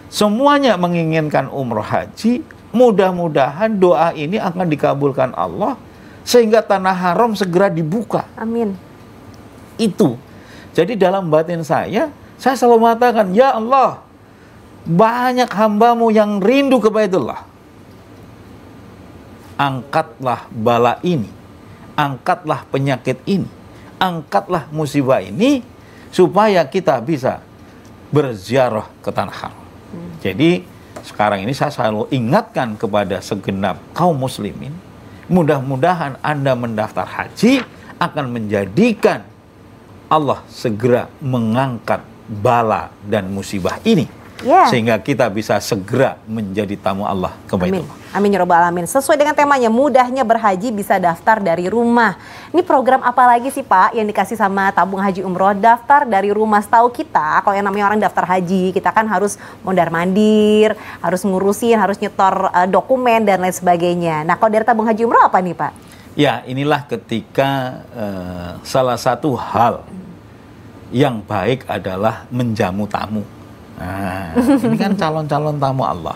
semuanya menginginkan umroh haji, mudah-mudahan doa ini akan dikabulkan Allah sehingga tanah haram segera dibuka. Amin. Itu. Jadi dalam batin saya selalu mengatakan, ya Allah, banyak hambamu yang rindu ke Baitullah. Angkatlah bala ini, angkatlah penyakit ini, angkatlah musibah ini supaya kita bisa berziarah ke tanah haram. Jadi sekarang ini saya selalu ingatkan kepada segenap kaum muslimin, mudah-mudahan Anda mendaftar haji akan menjadikan Allah segera mengangkat bala dan musibah ini. Sehingga kita bisa segera menjadi tamu Allah ke Baitullah. Amin ya rabbal alamin. Sesuai dengan temanya, mudahnya berhaji bisa daftar dari rumah. Ini program apa lagi sih Pak yang dikasih sama tabung haji umroh? Daftar dari rumah. Setahu kita kalau yang namanya orang daftar haji, kita kan harus mondar-mandir, harus ngurusin, harus nyetor dokumen dan lain sebagainya. Nah kalau dari tabung haji umroh apa nih Pak? Ya inilah ketika salah satu hal yang baik adalah menjamu tamu. Nah, ini kan calon-calon tamu Allah.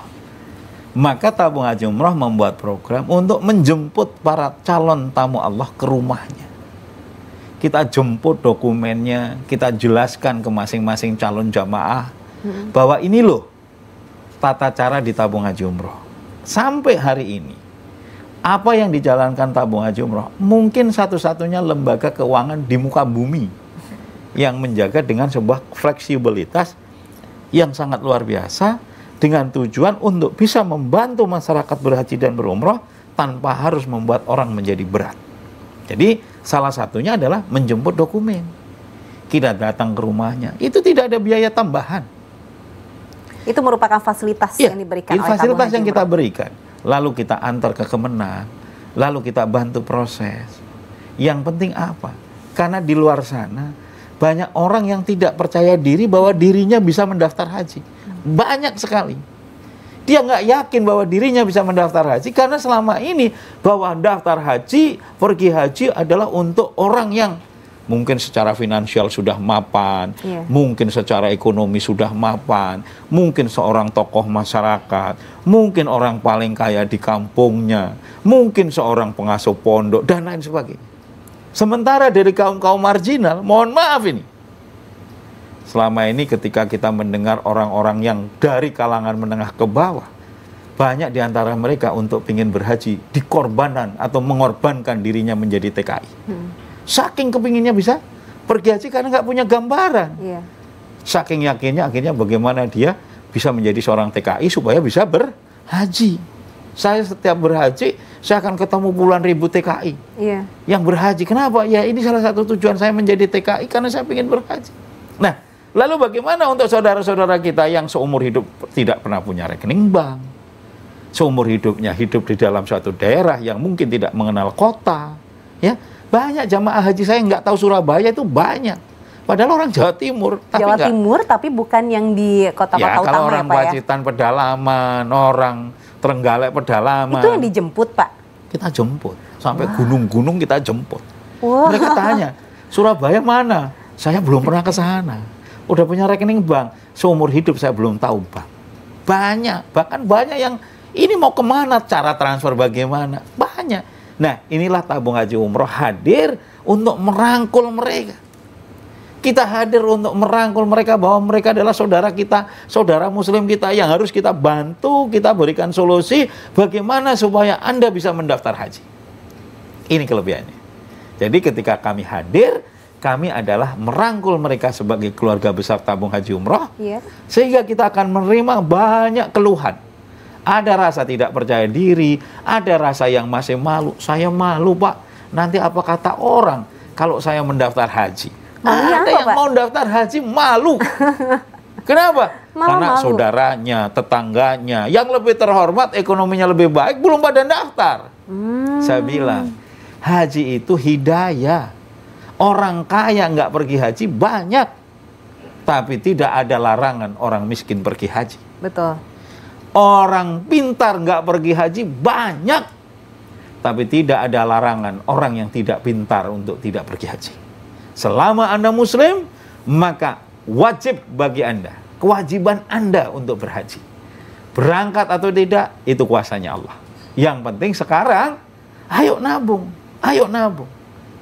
Maka tabung haji umroh membuat program untuk menjemput para calon tamu Allah ke rumahnya. Kita jemput dokumennya, kita jelaskan ke masing-masing calon jamaah bahwa ini loh tata cara di tabung haji umroh. Sampai hari ini, apa yang dijalankan tabung haji umroh mungkin satu-satunya lembaga keuangan di muka bumi yang menjaga dengan sebuah fleksibilitas yang sangat luar biasa dengan tujuan untuk bisa membantu masyarakat berhaji dan berumroh tanpa harus membuat orang menjadi berat. Jadi salah satunya adalah menjemput dokumen. Kita datang ke rumahnya, itu tidak ada biaya tambahan. Itu merupakan fasilitas yang diberikan oleh fasilitas yang kita berikan. Lalu kita antar ke Kemenang, lalu kita bantu proses. Yang penting apa? Karena di luar sana banyak orang yang tidak percaya diri bahwa dirinya bisa mendaftar haji. Banyak sekali. Dia nggak yakin bahwa dirinya bisa mendaftar haji karena selama ini bahwa daftar haji, pergi haji adalah untuk orang yang mungkin secara finansial sudah mapan, mungkin secara ekonomi sudah mapan, mungkin seorang tokoh masyarakat, mungkin orang paling kaya di kampungnya, mungkin seorang pengasuh pondok, dan lain sebagainya. Sementara dari kaum-kaum marginal, mohon maaf ini, selama ini ketika kita mendengar orang-orang yang dari kalangan menengah ke bawah, banyak di antara mereka untuk ingin berhaji dikorbankan atau mengorbankan dirinya menjadi TKI. Saking kepinginnya bisa pergi haji karena nggak punya gambaran. Saking yakinnya akhirnya bagaimana dia bisa menjadi seorang TKI supaya bisa berhaji. Saya setiap berhaji, saya akan ketemu puluhan ribu TKI yang berhaji. Kenapa? Ya ini salah satu tujuan saya menjadi TKI karena saya ingin berhaji. Nah, lalu bagaimana untuk saudara-saudara kita yang seumur hidup tidak pernah punya rekening bank, seumur hidupnya hidup di dalam suatu daerah yang mungkin tidak mengenal kota, ya banyak jamaah haji saya nggak tahu Surabaya itu banyak. Padahal orang Jawa Timur, tapi bukan yang di kota-kota utama kalau orang ya Pak Pacitan Pedalaman, orang Trenggalek Pedalaman. Itu yang dijemput Pak? Kita jemput. Sampai gunung-gunung kita jemput. Mereka tanya, Surabaya mana? Saya belum pernah ke sana. Udah punya rekening bank. Seumur hidup saya belum tahu bank. Banyak. Bahkan banyak yang ini mau kemana? Cara transfer bagaimana? Banyak. Nah inilah tabung haji umroh hadir untuk merangkul mereka. Kita hadir untuk merangkul mereka bahwa mereka adalah saudara kita, saudara muslim kita yang harus kita bantu, kita berikan solusi bagaimana supaya Anda bisa mendaftar haji. Ini kelebihannya. Jadi ketika kami hadir, kami adalah merangkul mereka sebagai keluarga besar tabung haji umroh, sehingga kita akan menerima banyak keluhan. Ada rasa tidak percaya diri, ada rasa yang masih malu. Saya malu, Pak, nanti apa kata orang kalau saya mendaftar haji. Ada yang mau daftar haji malu. Kenapa? Karena saudaranya, tetangganya, yang lebih terhormat, ekonominya lebih baik, belum pada daftar. Saya bilang, haji itu hidayah. Orang kaya nggak pergi haji banyak, tapi tidak ada larangan orang miskin pergi haji. Betul. Orang pintar nggak pergi haji banyak, tapi tidak ada larangan orang yang tidak pintar untuk tidak pergi haji. Selama Anda muslim, maka wajib bagi Anda, kewajiban Anda untuk berhaji. Berangkat atau tidak, itu kuasanya Allah. Yang penting sekarang, ayo nabung, ayo nabung.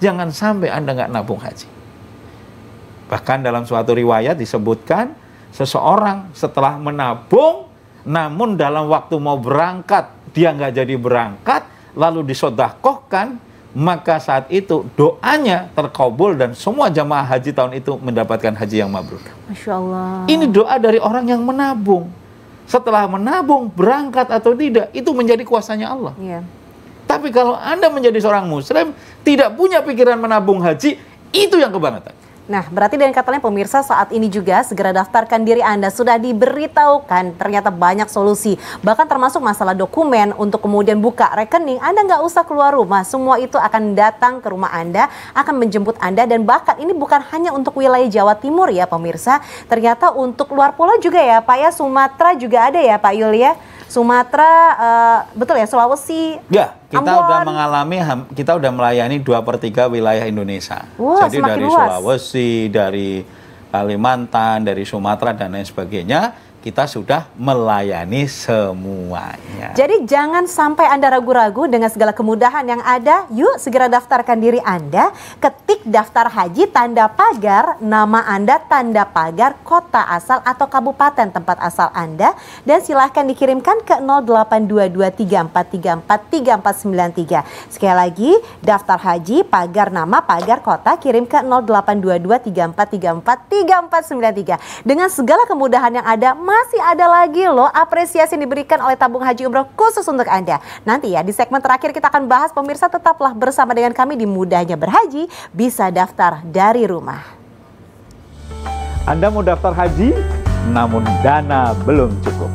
Jangan sampai Anda nggak nabung haji. Bahkan dalam suatu riwayat disebutkan, seseorang setelah menabung, namun dalam waktu mau berangkat, dia nggak jadi berangkat, lalu disedekahkan, maka saat itu doanya terkabul dan semua jamaah haji tahun itu mendapatkan haji yang mabrur. Masya Allah. Ini doa dari orang yang menabung. Setelah menabung, berangkat atau tidak, itu menjadi kuasanya Allah. Iya. Tapi kalau Anda menjadi seorang muslim, tidak punya pikiran menabung haji, itu yang kebangetan. Nah, berarti dengan katanya pemirsa saat ini juga segera daftarkan diri Anda. Sudah diberitahukan ternyata banyak solusi. Bahkan termasuk masalah dokumen untuk kemudian buka rekening. Anda nggak usah keluar rumah. Semua itu akan datang ke rumah Anda, akan menjemput Anda. Dan bahkan ini bukan hanya untuk wilayah Jawa Timur ya pemirsa. Ternyata untuk luar pulau juga ya Pak ya. Sumatera juga ada ya Pak Yul ya. Sumatera, betul ya, Sulawesi, ya, kita Ambon. udah mengalami, kita udah melayani 2/3 wilayah Indonesia. Wah, jadi dari luas. Sulawesi, dari Kalimantan, dari Sumatera dan lain sebagainya, kita sudah melayani semuanya. Jadi jangan sampai Anda ragu-ragu dengan segala kemudahan yang ada. Yuk segera daftarkan diri Anda. Ketik daftar haji tanda pagar, nama Anda tanda pagar, kota asal atau kabupaten tempat asal Anda. Dan silahkan dikirimkan ke 082234343493. Sekali lagi, daftar haji, pagar nama, pagar kota, kirim ke 082234343493. Dengan segala kemudahan yang ada, masih ada lagi loh apresiasi yang diberikan oleh tabung haji umroh khusus untuk Anda. Nanti ya di segmen terakhir kita akan bahas, pemirsa tetaplah bersama dengan kami di Mudahnya Berhaji, bisa daftar dari rumah. Anda mau daftar haji, namun dana belum cukup.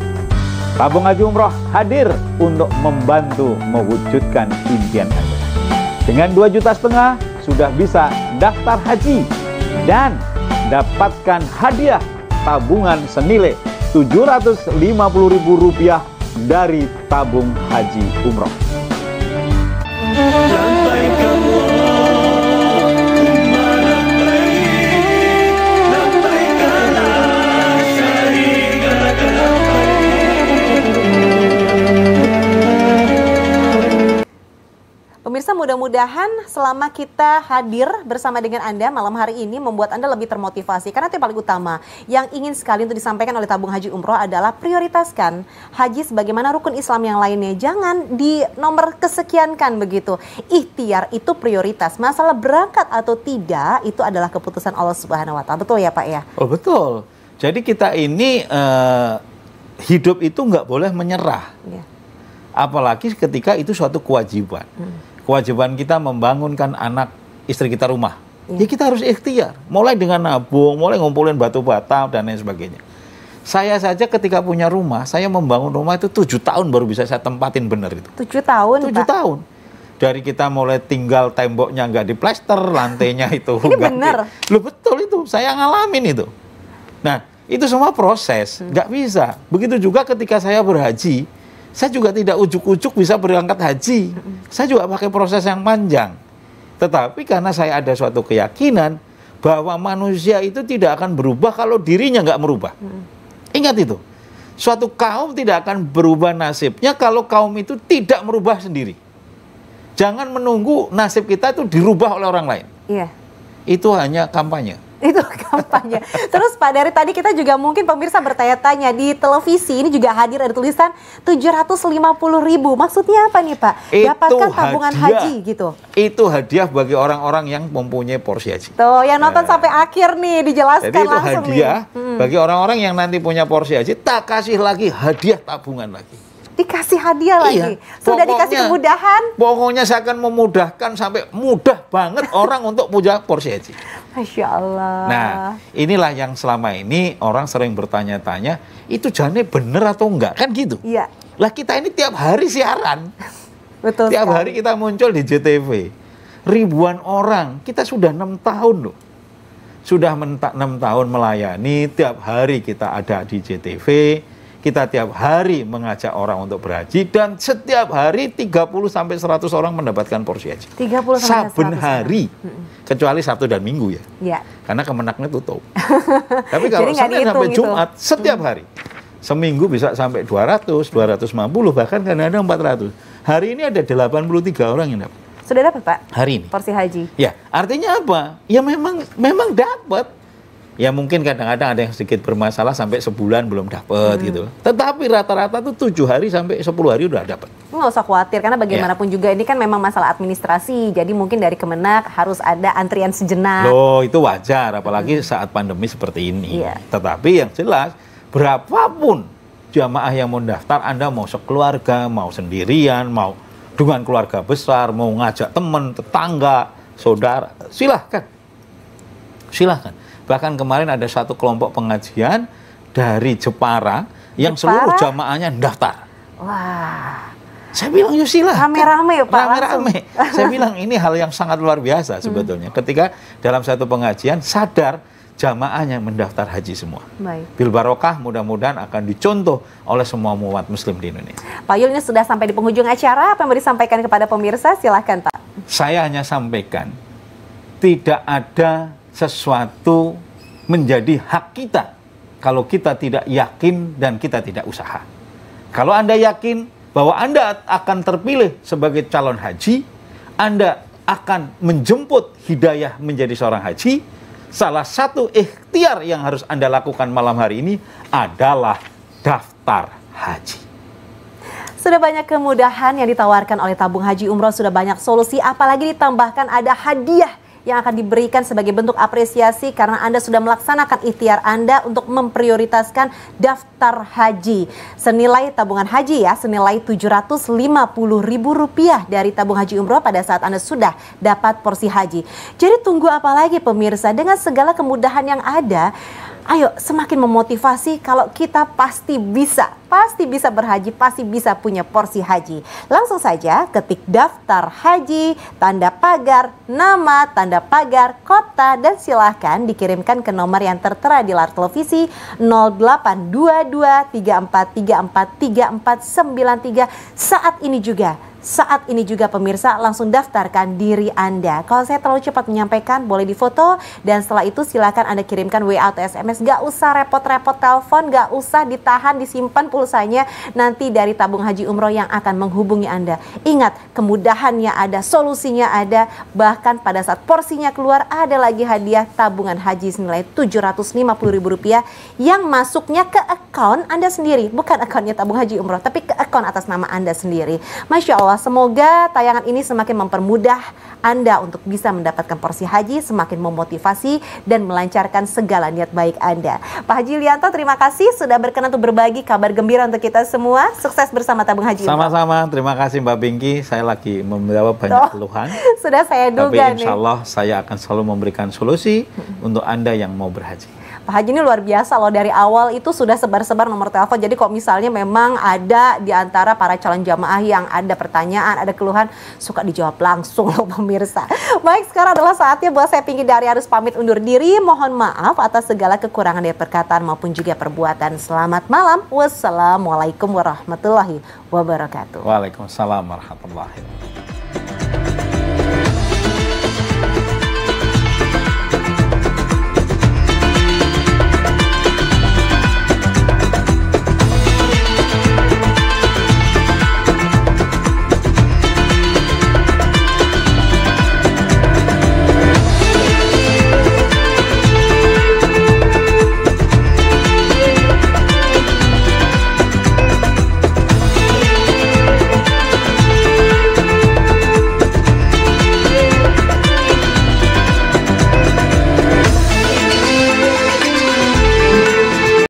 Tabung Haji Umroh hadir untuk membantu mewujudkan impian Anda. Dengan 2,5 juta sudah bisa daftar haji dan dapatkan hadiah tabungan senilai Rp750.000 dari tabung haji umroh. Pemirsa, mudah-mudahan selama kita hadir bersama dengan Anda malam hari ini membuat Anda lebih termotivasi. Karena itu yang paling utama yang ingin sekali untuk disampaikan oleh tabung haji umroh adalah prioritaskan haji sebagaimana rukun Islam yang lainnya. Jangan di nomor kesekiankan begitu. Ikhtiar itu prioritas. Masalah berangkat atau tidak itu adalah keputusan Allah Subhanahu wa Ta'ala. Betul ya Pak ya? Oh betul. Jadi kita ini hidup itu nggak boleh menyerah. Ya. Apalagi ketika itu suatu kewajiban. Kewajiban kita membangunkan anak istri kita rumah. Ya kita harus ikhtiar. Mulai dengan nabung, mulai ngumpulin batu bata dan lain sebagainya. Saya saja ketika punya rumah, saya membangun rumah itu 7 tahun baru bisa saya tempatin benar itu. 7 tahun 7 tahun. Dari kita mulai tinggal temboknya nggak diplester, lantainya itu ini benar. Loh betul itu, saya ngalamin itu. Nah, itu semua proses, nggak bisa. Begitu juga ketika saya berhaji, saya juga tidak ujuk-ujuk bisa berangkat haji. Saya juga pakai proses yang panjang. Tetapi karena saya ada suatu keyakinan bahwa manusia itu tidak akan berubah kalau dirinya nggak merubah. Ingat itu. Suatu kaum tidak akan berubah nasibnya kalau kaum itu tidak merubah sendiri. Jangan menunggu nasib kita itu dirubah oleh orang lain. Iya. Itu hanya kampanye. Itu kampanye. Terus Pak, dari tadi kita juga mungkin pemirsa bertanya-tanya, di televisi ini juga hadir ada tulisan 750.000. Maksudnya apa nih Pak? Dapatkan tabungan haji gitu. Itu hadiah bagi orang-orang yang mempunyai porsi haji. Tuh, yang nonton sampai akhir nih dijelaskan Jadi itu langsung hadiah nih. bagi orang-orang yang nanti punya porsi haji, tak kasih lagi hadiah tabungan lagi. Dikasih hadiah lagi. Sudah dikasih kemudahan. Pokoknya saya akan memudahkan sampai mudah banget orang untuk punya porsi haji. Masya Allah. Nah, inilah yang selama ini orang sering bertanya-tanya, itu jane bener atau enggak? Kan gitu. Iya. Lah kita ini tiap hari siaran. Betul Tiap sekali. hari kita muncul di JTV. Ribuan orang, kita sudah 6 tahun loh. Sudah 6 tahun melayani, tiap hari kita ada di JTV. Kita tiap hari mengajak orang untuk berhaji dan setiap hari 30 sampai 100 orang mendapatkan porsi haji. 30 sampai 100 saben hari. Kecuali Sabtu dan Minggu ya. Iya. Karena Kemenaknya tutup. Tapi kalau Jadi nggak Senin sampai dihitung itu. Jumat setiap hari. Seminggu bisa sampai 200, 250 bahkan kadang-kadang 400. Hari ini ada 83 orang yang dapat. Sudah dapat Pak? Hari ini. Porsi haji. Ya, artinya apa? Ya memang dapat. Ya mungkin kadang-kadang ada yang sedikit bermasalah sampai sebulan belum dapat gitu. Tetapi rata-rata tuh 7 hari sampai 10 hari udah dapat. Nggak usah khawatir karena bagaimanapun juga ini kan memang masalah administrasi. Jadi mungkin dari Kemenak harus ada antrian sejenak. Loh, itu wajar apalagi saat pandemi seperti ini. Iya. Tetapi yang jelas berapapun jamaah yang mau daftar, Anda mau sekeluarga, mau sendirian, mau dengan keluarga besar, mau ngajak teman, tetangga, saudara, silahkan. Silahkan. Bahkan kemarin ada satu kelompok pengajian dari Jepara yang seluruh jamaahnya daftar. Wah. Saya bilang ya silahkan. Rame-rame Pak. Rame-rame. Saya bilang ini hal yang sangat luar biasa sebetulnya. Ketika dalam satu pengajian sadar jamaahnya mendaftar haji semua. Baik. Bil barokah mudah-mudahan akan dicontoh oleh semua umat muslim di Indonesia. Pak Yul, ini sudah sampai di penghujung acara. Apa yang mau disampaikan kepada pemirsa? Silahkan Pak. Saya hanya sampaikan tidak ada sesuatu menjadi hak kita kalau kita tidak yakin dan kita tidak usaha. Kalau Anda yakin bahwa Anda akan terpilih sebagai calon haji, Anda akan menjemput hidayah menjadi seorang haji, salah satu ikhtiar yang harus Anda lakukan malam hari ini adalah daftar haji. Sudah banyak kemudahan yang ditawarkan oleh tabung haji umroh, sudah banyak solusi, apalagi ditambahkan ada hadiah yang akan diberikan sebagai bentuk apresiasi karena Anda sudah melaksanakan ikhtiar Anda untuk memprioritaskan daftar haji. Senilai tabungan haji ya, senilai Rp750.000 dari tabung haji umroh pada saat Anda sudah dapat porsi haji. Jadi tunggu apa lagi pemirsa, dengan segala kemudahan yang ada, ayo semakin memotivasi kalau kita pasti bisa berhaji, pasti bisa punya porsi haji. Langsung saja ketik daftar haji, tanda pagar, nama, tanda pagar, kota, dan silahkan dikirimkan ke nomor yang tertera di layar televisi 082234343493. Saat ini juga pemirsa langsung daftarkan diri Anda. Kalau saya terlalu cepat menyampaikan, boleh difoto dan setelah itu silakan Anda kirimkan WA atau SMS. Gak usah repot-repot telepon, gak usah ditahan, disimpan pulsanya. Nanti dari tabung haji umroh yang akan menghubungi Anda. Ingat, kemudahannya ada, solusinya ada. Bahkan pada saat porsinya keluar ada lagi hadiah tabungan haji senilai Rp750.000 yang masuknya ke akun Anda sendiri. Bukan akunnya tabung haji umroh, tapi ke akun atas nama Anda sendiri. Masya Allah. Semoga tayangan ini semakin mempermudah Anda untuk bisa mendapatkan porsi haji, semakin memotivasi dan melancarkan segala niat baik Anda. Pak Haji Yulianto, terima kasih sudah berkenan untuk berbagi kabar gembira untuk kita semua. Sukses bersama tabung haji. Sama-sama, terima kasih Mbak Pinky. Saya lagi menjawab banyak keluhan. Sudah saya duga tapi insya Allah saya akan selalu memberikan solusi untuk Anda yang mau berhaji. Pak Haji ini luar biasa loh, dari awal itu sudah sebar-sebar nomor telepon. Jadi kalau misalnya memang ada di antara para calon jamaah yang ada pertanyaan, ada keluhan, suka dijawab langsung loh pemirsa. Baik, sekarang adalah saatnya buat saya Pinky Dari harus pamit undur diri. Mohon maaf atas segala kekurangan dari perkataan maupun juga perbuatan. Selamat malam. Wassalamualaikum warahmatullahi wabarakatuh. Waalaikumsalam warahmatullahi wabarakatuh.